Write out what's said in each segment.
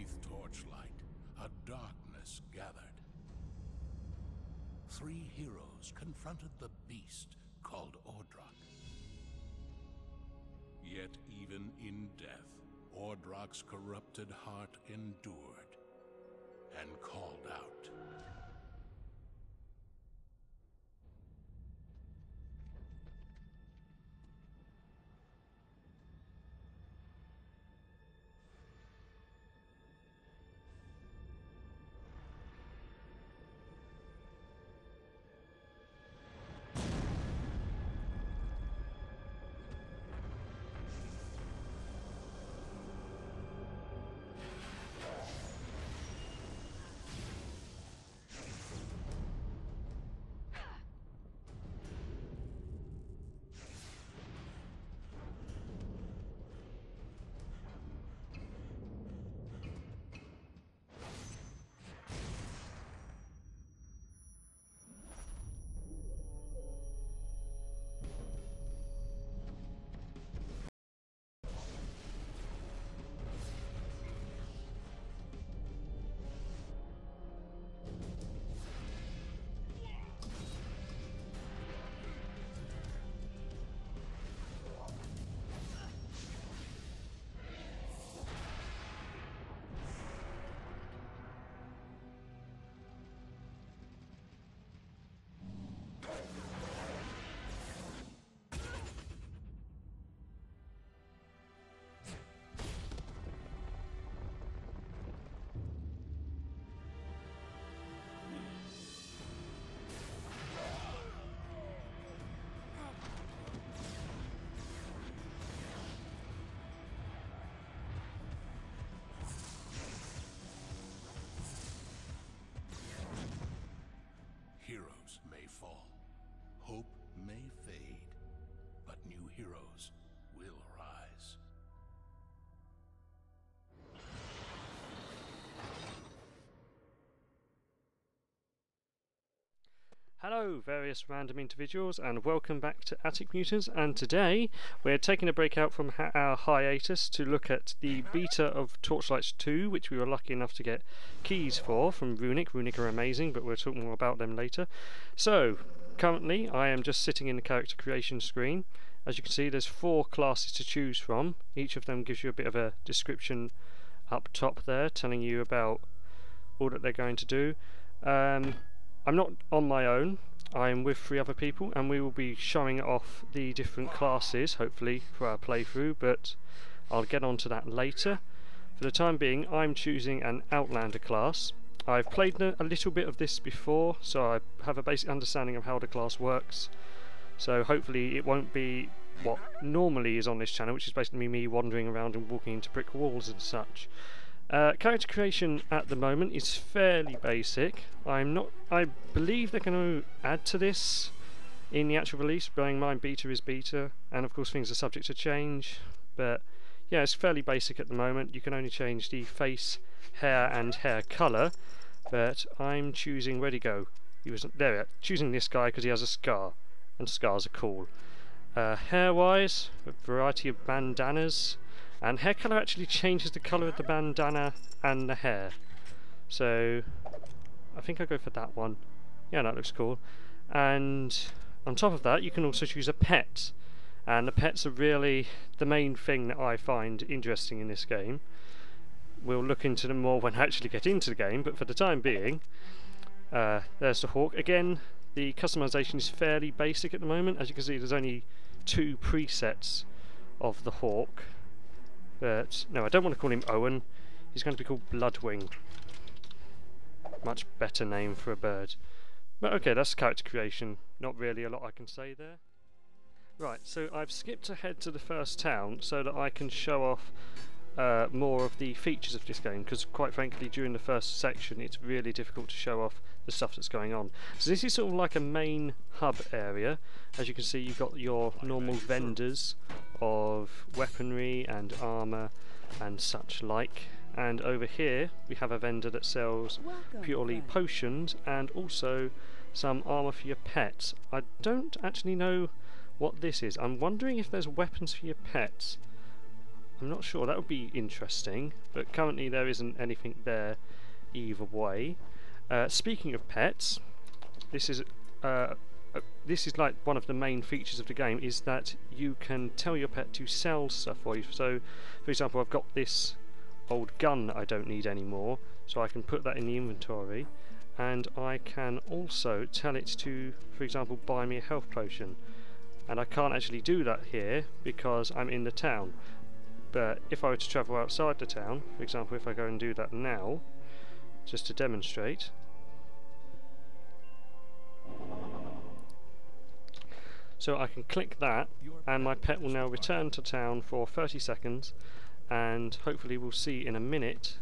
Beneath Torchlight, a darkness gathered. 3 heroes confronted the beast called Ordrak. Yet even in death, Ordrak's corrupted heart endured and called out. Heroes may fall, hope may fade, but new heroes will rise. Hello various random individuals and welcome back to Attic Mutants, and today we're taking a break out from our hiatus to look at the beta of Torchlight 2, which we were lucky enough to get keys for from Runic. Runic are amazing, but we'll talk more about them later. So currently I am just sitting in the character creation screen. As you can see, there's 4 classes to choose from. Each of them gives you a bit of a description up top there telling you about all that they're going to do. I'm not on my own, I'm with 3 other people, and we will be showing off the different classes, hopefully, for our playthrough, but I'll get on to that later. For the time being, I'm choosing an Outlander class. I've played a little bit of this before, so I have a basic understanding of how the class works, so hopefully it won't be what normally is on this channel, which is basically me wandering around and walking into brick walls and such. Character creation at the moment is fairly basic. I believe they're going to add to this in the actual release, bearing in mind beta is beta, and of course things are subject to change, but yeah, it's fairly basic at the moment. You can only change the face, hair and hair colour, but I'm choosing, where'd he go? Choosing this guy because he has a scar, and scars are cool. Hair wise, a variety of bandanas. And hair colour actually changes the colour of the bandana and the hair. So I think I'll go for that one. Yeah, that looks cool. And on top of that, you can also choose a pet. And the pets are really the main thing that I find interesting in this game. We'll look into them more when I actually get into the game, but for the time being, there's the hawk. Again, the customization is fairly basic at the moment. As you can see, there's only 2 presets of the hawk. But no, I don't want to call him Owen. He's going to be called Bloodwing. Much better name for a bird. But okay, that's character creation. Not really a lot I can say there. Right, so I've skipped ahead to the first town so that I can show off more of the features of this game, because quite frankly during the first section it's really difficult to show off the stuff that's going on. So this is sort of like a main hub area. As you can see, you've got your normal vendors of weaponry and armour and such like, and over here we have a vendor that sells purely potions and also some armour for your pets. I don't actually know what this is. I'm wondering if there's weapons for your pets. I'm not sure, that would be interesting, but currently there isn't anything there either way. Speaking of pets, this is like one of the main features of the game, is that you can tell your pet to sell stuff for you. So for example, I've got this old gun that I don't need anymore, so I can put that in the inventory, and I can also tell it to, for example, buy me a health potion. And I can't actually do that here because I'm in the town, but if I were to travel outside the town, for example if I go and do that now, just to demonstrate, so I can click that and my pet will now return to town for 30 seconds, and hopefully we'll see in a minute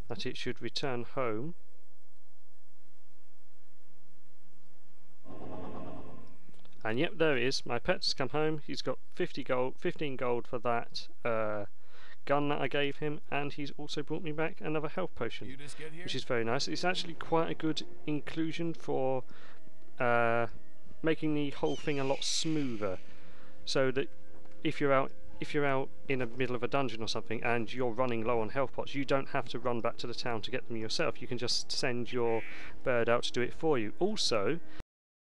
that it should return home. And yep, there it is. My pet's come home. He's got 15 gold for that gun that I gave him, and he's also brought me back another health potion, which is very nice. It's actually quite a good inclusion for making the whole thing a lot smoother, so that if you're out in the middle of a dungeon or something and you're running low on health pots, you don't have to run back to the town to get them yourself. You can just send your bird out to do it for you. Also,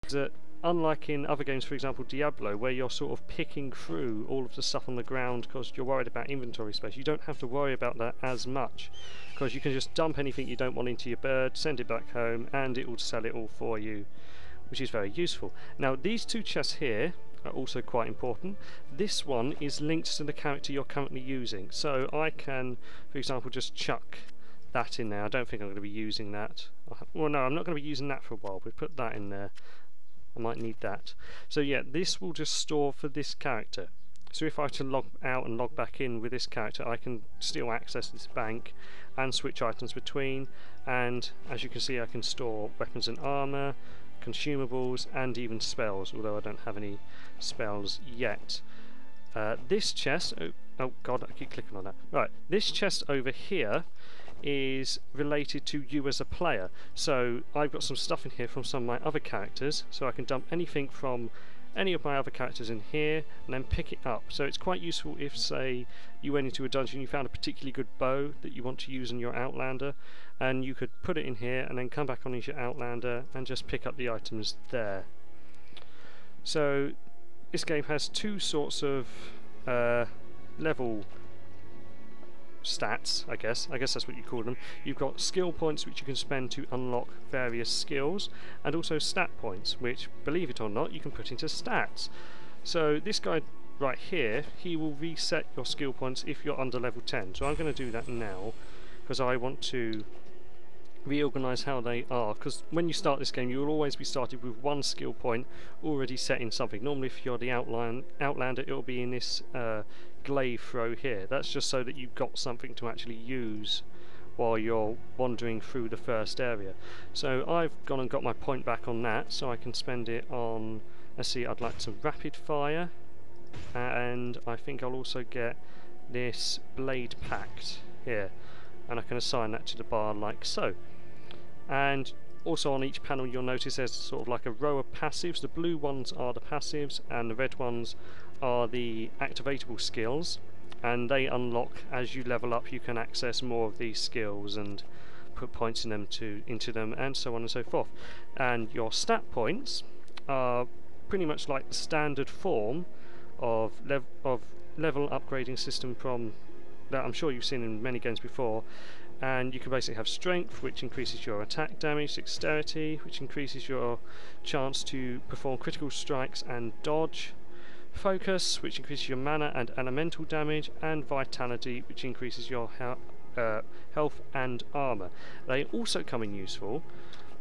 that unlike in other games, for example Diablo, where you're sort of picking through all of the stuff on the ground because you're worried about inventory space, you don't have to worry about that as much, because you can just dump anything you don't want into your bird, send it back home, and it will sell it all for you, which is very useful. Now these two chests here are also quite important. This one is linked to the character you're currently using, so I can, for example, just chuck that in there. I don't think I'm going to be using that. Well, no, I'm not going to be using that for a while, but put that in there. I might need that. So yeah, this will just store for this character. So if I were to log out and log back in with this character, I can still access this bank and switch items between, and as you can see I can store weapons and armour, consumables, and even spells, although I don't have any spells yet. This chest, oh god, I keep clicking on that. Right, this chest over here is related to you as a player, so I've got some stuff in here from some of my other characters, so I can dump anything from any of my other characters in here and then pick it up. So it's quite useful if, say, you went into a dungeon, you found a particularly good bow that you want to use in your Outlander, and you could put it in here and then come back on into your Outlander and just pick up the items there. So this game has two sorts of level stats, I guess that's what you call them. You've got skill points which you can spend to unlock various skills, and also stat points which, believe it or not, you can put into stats. So this guy right here, he will reset your skill points if you're under level 10, so I'm going to do that now because I want to reorganise how they are, because when you start this game you will always be started with one skill point already set in something. Normally if you're the Outlander it will be in this glaive throw here. That's just so that you've got something to actually use while you're wandering through the first area. So I've gone and got my point back on that, so I can spend it on, let's see, I'd like some rapid fire, and I think I'll also get this blade pact here, and I can assign that to the bar like so. And also on each panel you'll notice there's sort of like a row of passives. The blue ones are the passives and the red ones are the activatable skills, and they unlock as you level up. You can access more of these skills and put points in them into them, and so on and so forth. And your stat points are pretty much like the standard form of level upgrading system from that I'm sure you've seen in many games before. And you can basically have strength, which increases your attack damage, dexterity, which increases your chance to perform critical strikes and dodge, focus, which increases your mana and elemental damage, and vitality, which increases your health and armour. They also come in useful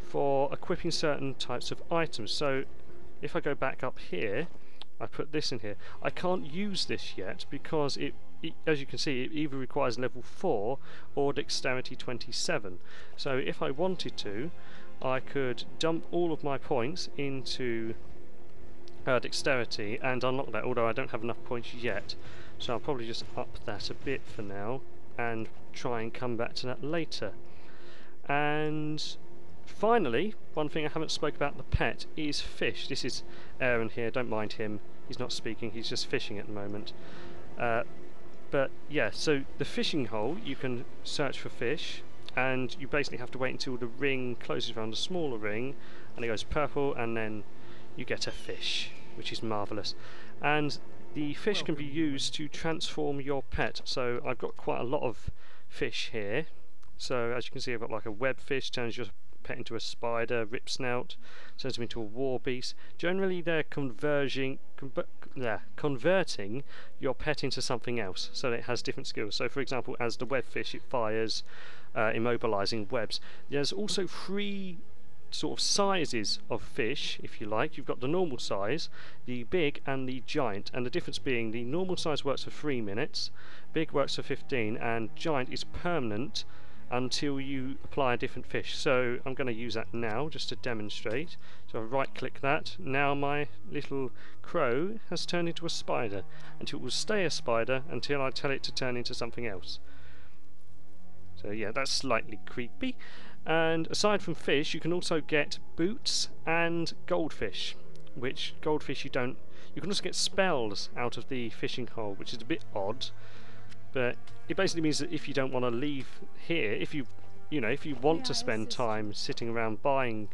for equipping certain types of items. So if I go back up here, I put this in here. I can't use this yet because as you can see, it either requires level 4 or dexterity 27. So if I wanted to, I could dump all of my points into dexterity and unlock that, although I don't have enough points yet. So I'll probably just up that a bit for now and try and come back to that later. And finally, one thing I haven't spoke about the pet is fish. This is Aaron here, don't mind him, he's not speaking, he's just fishing at the moment. But yeah, so the fishing hole, you can search for fish, and you basically have to wait until the ring closes around a smaller ring, and it goes purple, and then you get a fish, which is marvellous. And the fish can be used to transform your pet. So I've got quite a lot of fish here. So as you can see, I've got like a web fish, turns your pet into a spider, rip snout, turns them into a war beast. Generally they're converting your pet into something else, so that it has different skills. So for example, as the web fish, it fires immobilizing webs. There's also 3 sort of sizes of fish, if you like. You've got the normal size, the big, and the giant, and the difference being the normal size works for 3 minutes, big works for 15, and giant is permanent until you apply a different fish. So I'm going to use that now just to demonstrate. So I right click that. Now my little crow has turned into a spider, and it will stay a spider until I tell it to turn into something else. So yeah, that's slightly creepy. And aside from fish, you can also get boots and goldfish, which goldfish you can also get spells out of the fishing hole, which is a bit odd, but it basically means that if you don't want to leave here, if you want to spend time sitting around buying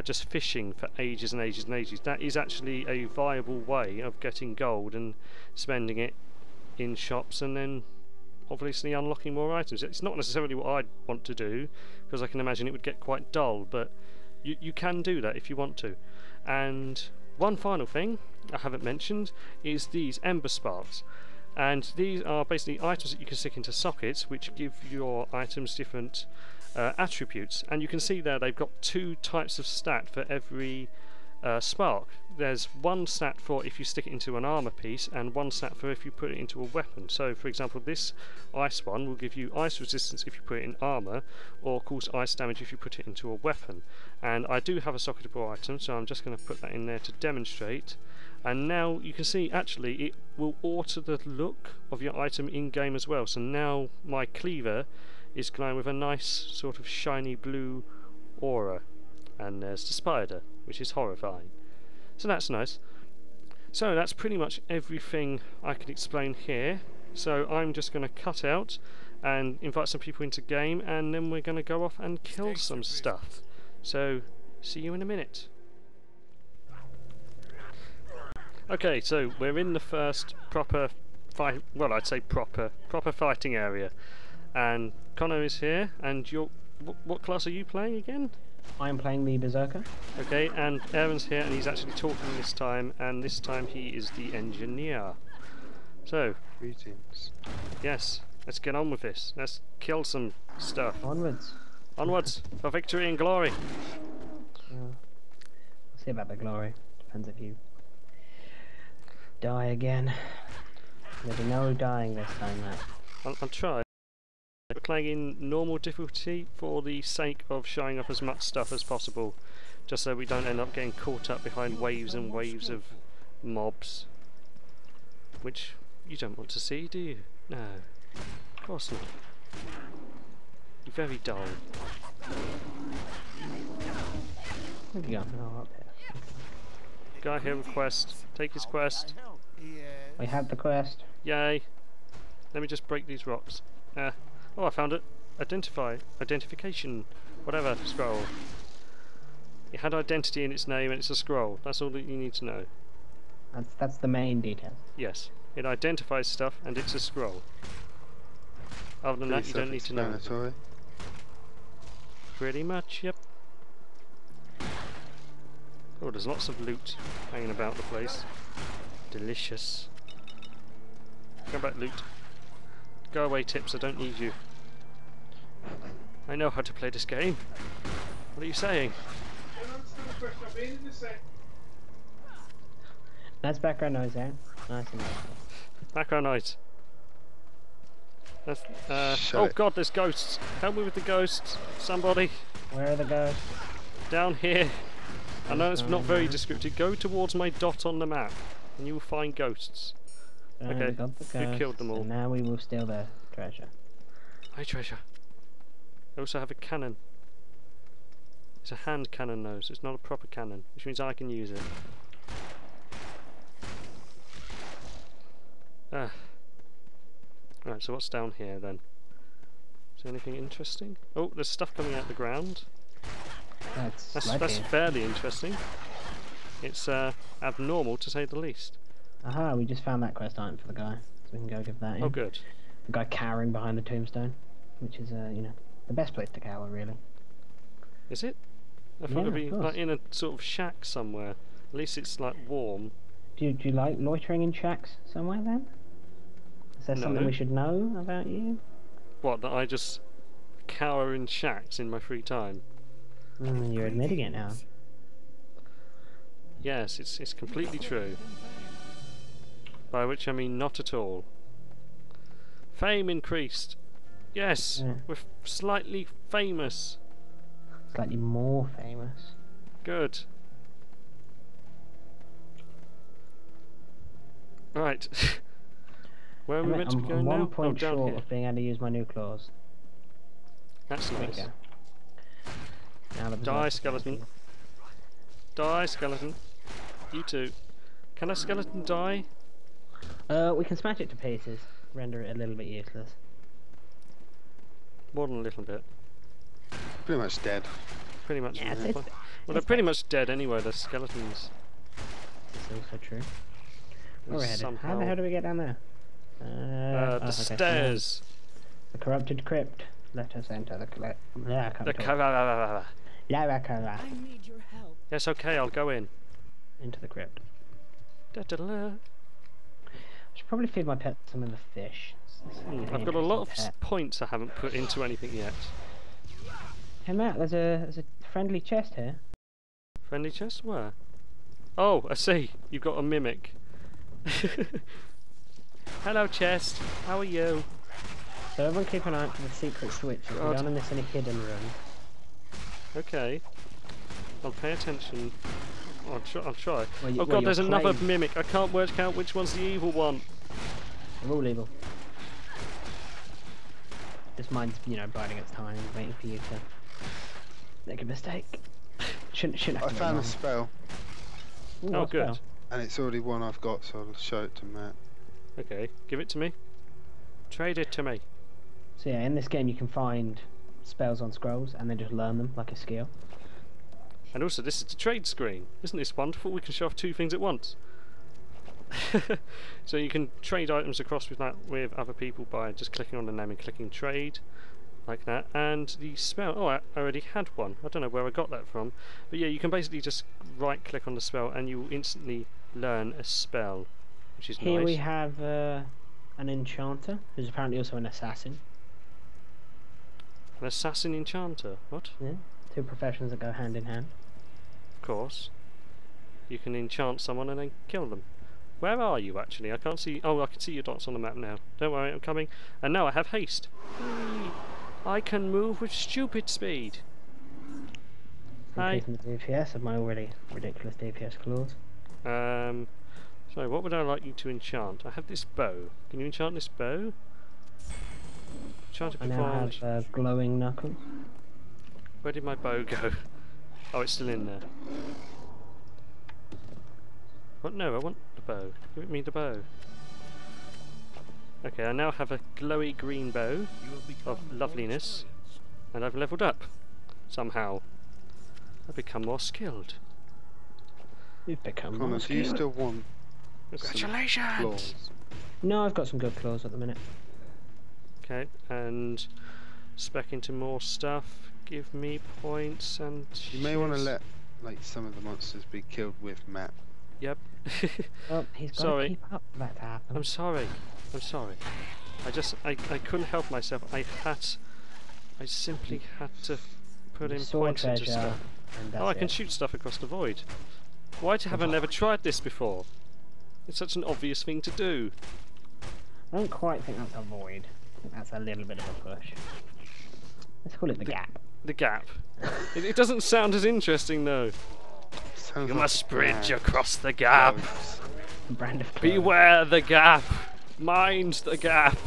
just fishing for ages and ages and ages, that is actually a viable way of getting gold and spending it in shops, and then obviously unlocking more items. It's not necessarily what I'd want to do, because I can imagine it would get quite dull, but you can do that if you want to. And one final thing I haven't mentioned is these ember sparks, and these are basically items that you can stick into sockets, which give your items different attributes. And you can see there they've got 2 types of stat for every spark. There's 1 stat for if you stick it into an armor piece, and 1 stat for if you put it into a weapon. So for example, this ice one will give you ice resistance if you put it in armor, or cause ice damage if you put it into a weapon. And I do have a socketable item, so I'm just going to put that in there to demonstrate. And now you can see actually it will alter the look of your item in game as well. So now my cleaver is glowing with a nice sort of shiny blue aura, and there's the spider, which is horrifying. So that's nice. So that's pretty much everything I can explain here. So I'm just going to cut out and invite some people into game, and then we're going to go off and kill some stuff. So see you in a minute. Okay, so we're in the first proper fight, well, I'd say proper fighting area, and Connor is here. And you're what class are you playing again? I'm playing the Berserker. Okay, and Aaron's here, and he's actually talking this time, and this time he is the engineer. So, greetings. Yes, let's get on with this. Let's kill some stuff. Onwards. Onwards, for victory and glory. We'll see about the glory. Depends if you die again. There'll be no dying this time, though. I'll try. We're playing in normal difficulty for the sake of showing off as much stuff as possible, just so we don't end up getting caught up behind waves and waves of mobs, which you don't want to see, do you? No, of course not. You're very dull. Where'd you go? Oh, up here. Guy here with quest. Take his quest. We have the quest. Yay. Let me just break these rocks. Oh, I found it. Identification, whatever, scroll. It had identity in its name and it's a scroll. That's all that you need to know. That's the main detail. Yes, it identifies stuff and it's a scroll. Other than that, you don't need to know anything. Pretty much, yep. Oh, there's lots of loot hanging about the place. Delicious. Come back, loot. Go away, Tips, I don't need you. I know how to play this game. What are you saying? Nice background noise, Aaron. Nice and nice. Background noise. That's, oh god, there's ghosts. Help me with the ghosts. Somebody. Where are the ghosts? Down here. I know it's not very descriptive. Go towards my dot on the map and you will find ghosts. Okay, you killed them all. And now we will steal their treasure. Hi, treasure. I also have a cannon. It's a hand cannon though, so it's not a proper cannon, which means I can use it. Right, so what's down here then? Is there anything interesting? Oh, there's stuff coming out the ground. That's fairly interesting. It's abnormal to say the least. Aha, we just found that quest item for the guy, so we can go give that in. Oh, good. The guy cowering behind the tombstone, which is, you know, the best place to cower, really. Is it? I thought it'd be like in a sort of shack somewhere. At least it's like warm. Do you like loitering in shacks somewhere then? Is there something we should know about you? What, that I just cower in shacks in my free time? You're admitting it now. Yes, it's completely true. By which I mean not at all. Fame increased. Yes, we're slightly famous. Slightly more famous. Good. Right. Where are we meant to be going now? I'm 1 point down short here. of being able to use my new claws. That's nice. There we go. Die, skeleton. Die, skeleton. You too. Can a skeleton die? We can smash it to pieces. Render it a little bit useless. More than a little bit. Pretty much dead. Pretty much. Yeah, well, they're pretty much dead anyway. They're skeletons. That's also true. Where we're headed? Somehow... How the hell do we get down there? the stairs. The corrupted crypt. Let us enter the crypt. I need your help. Yes, okay, I'll go in. Into the crypt. Da -da -da. I should probably feed my pet some of the fish. I've got a lot of points I haven't put into anything yet. Hey Matt, there's a friendly chest here. Friendly chest? Where? Oh, I see. You've got a mimic. Hello, chest. How are you? So everyone keep an eye out for the secret switches. We don't want to miss any hidden rooms. Okay. I'll pay attention. I'll try. Well, oh god, there's another mimic. I can't work out which one's the evil one. They're all evil. This mine's, you know, biding its time, waiting for you to make a mistake. Shouldn't have I found a spell. Ooh, oh, what good. spell? And it's already one I've got, so I'll show it to Matt. Okay, give it to me. Trade it to me. So yeah, in this game you can find spells on scrolls and then just learn them like a skill. And also, this is the trade screen. Isn't this wonderful? We can show off two things at once. So you can trade items across with other people by just clicking on the name and clicking trade, like that. And the spell, oh, I already had one. I don't know where I got that from. But yeah, you can basically just right click on the spell and you will instantly learn a spell, which is nice. Here we have an enchanter, who's apparently also an assassin. An assassin enchanter? What? Yeah, two professions that go hand in hand. Of course. You can enchant someone and then kill them. Where are you actually? I can't see. Oh, I can see your dots on the map now. Don't worry, I'm coming. And now I have haste. Whee! I can move with stupid speed. Hi. Increasing the DPS of my already ridiculous DPS claws. Sorry, what would I like you to enchant? I have this bow. Can you enchant this bow? Enchant it I before. now have glowing knuckles. Where did my bow go? Oh, it's still in there. What? No, I want the bow. Give me the bow. Okay, I now have a glowy green bow of loveliness, and I've leveled up somehow. I've become more skilled. You've become Connor, more do you skilled. still want Congratulations! claws? No, I've got some good claws at the minute. Okay, and spec into more stuff. Give me points and. You may want to let some of the monsters be killed with Matt. Yep. Well, he's got to keep up for that to happen. I'm sorry. I'm sorry. I couldn't help myself. I simply had to put in points into stuff. Oh, I can shoot stuff across the void. Why have I never tried this before? It's such an obvious thing to do. I don't quite think that's a void. I think that's a little bit of a push. Let's call it the gap. The gap. It doesn't sound as interesting though. Sounds You like must bridge brand. across the gap. Brand of clothes. Beware the gap. Mind the gap.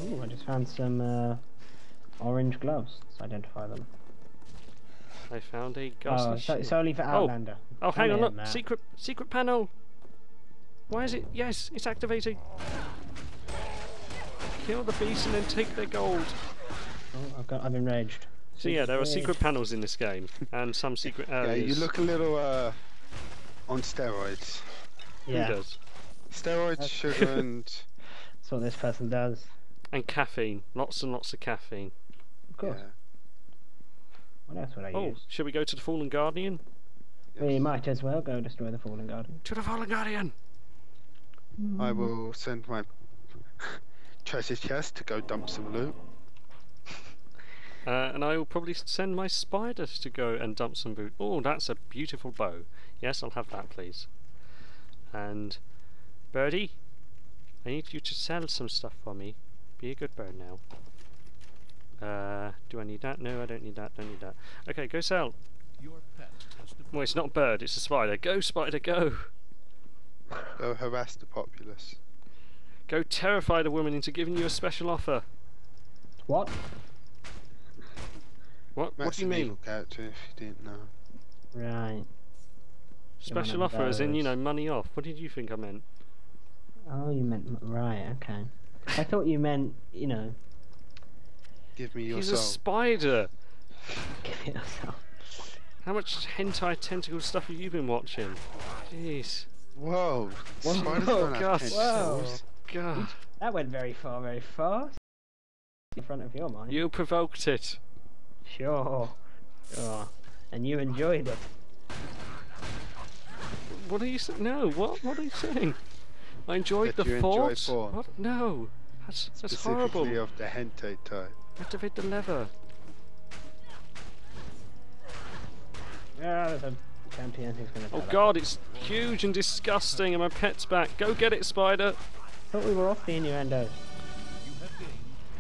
Ooh, I just found some orange gloves. Let's identify them. I found a ghastly Oh, shield. it's only for Outlander. Oh, hang on, Come look. in, Matt. Secret panel. Why is it? Yes, it's activating. Kill the beast and then take their gold. Oh, I've enraged. So yeah, there are secret panels in this game, and some secret areas. Yeah, you look a little on steroids. Yeah. Who does? Steroids, sugar, and That's what this person does. And caffeine. Lots and lots of caffeine. Of course. yeah. What else would I Oh, use? shall we go to the Fallen Guardian? We might as well go destroy the Fallen Guardian. To the Fallen Guardian! I will send my treasure chest to go dump some loot. And I will probably send my spiders to go and dump some boot. Oh, that's a beautiful bow. Yes, I'll have that, please. And Birdie, I need you to sell some stuff for me. Be a good bird now. Do I need that? No, I don't need that. Don't need that. Okay, go sell. Your pet has to Well, it's not a bird, it's a spider. Go, spider, go! Go harass the populace. Go terrify the woman into giving you a special offer. What? What Matt's do you an mean? evil character, if you didn't know. Right. Special one of offer as in, you know, those. money off. What did you think I meant? Oh, you meant right. Okay. I thought you meant, you know, Give me your He's soul. a spider! give it yourself. How much hentai tentacle stuff have you been watching? Jeez. Whoa! Whoa, Spiders don't have God. tentacles. God. That went very far, very fast. In front of your mind. You provoked it. Sure. Sure. And you enjoyed it. What are you saying? No, what are you saying? I enjoyed That the you enjoy fort. porn. What? No. That's horrible. Specifically of the hentai type. Activate the lever. Yeah, there's a champion who's going to. Oh god, it's huge and disgusting and my pet's back. Go get it, spider. Thought we were off the innuendos. you have gained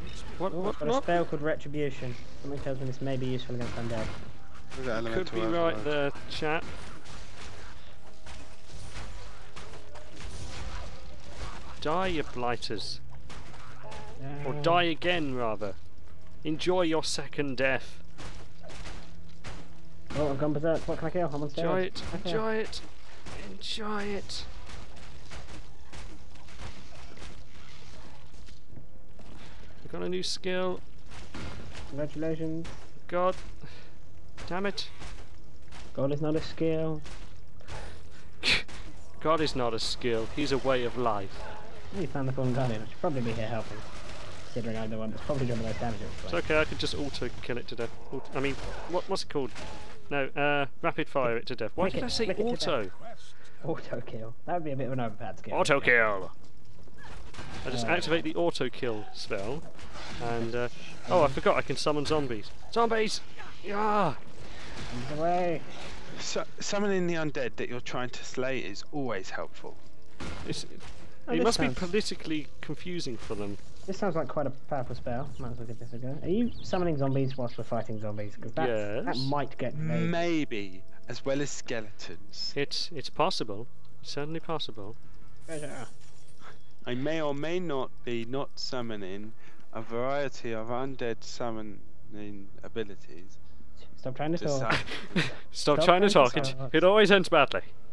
experience. What, Oh, what, I've got a what? spell called Retribution. Something tells me this may be useful against undead. Look at Could elemental be right overload. there, chap. Die, you blighters. Or die again, rather. Enjoy your second death. Oh, I've gone berserk. What can I kill? I'm on steroids. Enjoy it. Okay. Enjoy it. Enjoy it. I got a new skill. Congratulations. God. Damn it. God is not a skill. God is not a skill. He's a way of life. You found the Fallen Guardian. I should probably be here helping. Considering I'm the one that's probably done the most damage. It's okay, I could just auto kill it to death. I mean, what's it called? No, rapid fire it to death. Why Click did it, I say click it to auto? Auto kill. That would be a bit of an overpowered skill. Auto kill! I just activate the auto kill spell, and oh, I forgot I can summon zombies. Zombies! Yeah! Comes away. Summoning the undead that you're trying to slay is always helpful. It this must be sounds- politically confusing for them. This sounds like quite a powerful spell. Might as well give this a go. Are you summoning zombies whilst we're fighting zombies? Because that Yes. might get vague. Maybe, as well as skeletons. It's possible. Certainly possible. Treasure. I may or may not be not summoning a variety of undead summoning abilities. Stop trying to to talk. summon. Stop Stop trying to trying talk. to talk. It always ends badly.